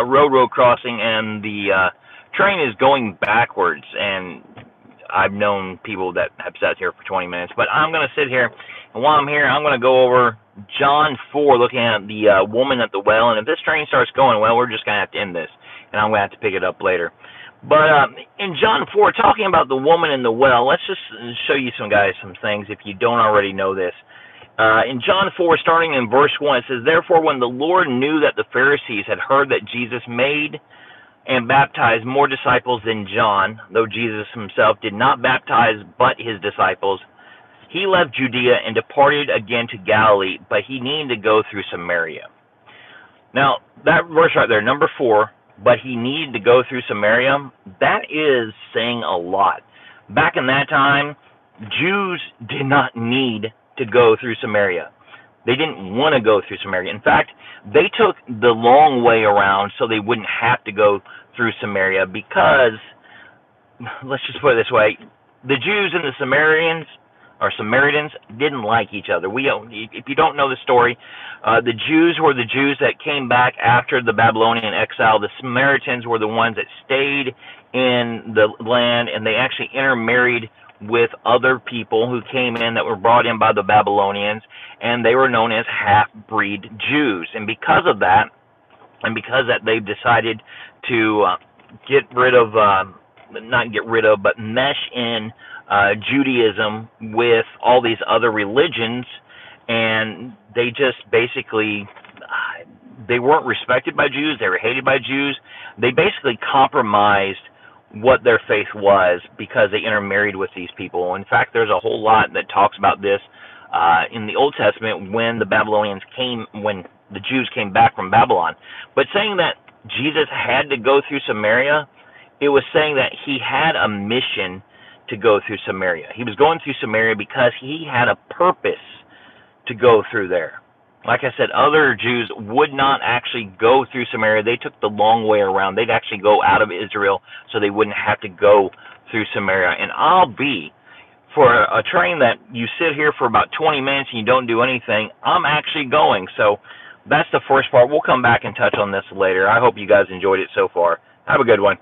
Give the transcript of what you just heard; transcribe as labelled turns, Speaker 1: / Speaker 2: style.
Speaker 1: railroad crossing, and the train is going backwards. And I've known people that have sat here for 20 minutes, but I'm going to sit here, and while I'm here, I'm going to go over John 4, looking at the woman at the well. And if this train starts going, well, we're just going to have to end this, and I'm going to have to pick it up later. But in John 4, talking about the woman in the well, let's just show you some things if you don't already know this. In John 4, starting in verse 1, it says, "Therefore, when the Lord knew that the Pharisees had heard that Jesus made and baptized more disciples than John, though Jesus himself did not baptize but his disciples, he left Judea and departed again to Galilee, but he needed to go through Samaria." Now, that verse right there, number 4, but he needed to go through Samaria, that is saying a lot. Back in that time, Jews did not need to go through Samaria. They didn't want to go through Samaria. In fact, they took the long way around so they wouldn't have to go through Samaria because, let's just put it this way, the Jews and the Samaritans didn't like each other. If you don't know the story, the Jews were the Jews that came back after the Babylonian exile. The Samaritans were the ones that stayed in the land, and they actually intermarried with other people who came in that were brought in by the Babylonians, and they were known as half-breed Jews. And because of that, and because that they've decided to but mesh in Judaism with all these other religions, and they just basically, they weren't respected by Jews, they were hated by Jews. They basically compromised what their faith was because they intermarried with these people. In fact, there's a whole lot that talks about this in the Old Testament when when the Jews came back from Babylon. But saying that Jesus had to go through Samaria, it was saying that he had a mission to go through Samaria. He was going through Samaria because he had a purpose to go through there. Like I said, other Jews would not actually go through Samaria. They took the long way around. They'd actually go out of Israel so they wouldn't have to go through Samaria. And for a train that you sit here for about 20 minutes and you don't do anything, I'm actually going. So that's the first part. We'll come back and touch on this later. I hope you guys enjoyed it so far. Have a good one.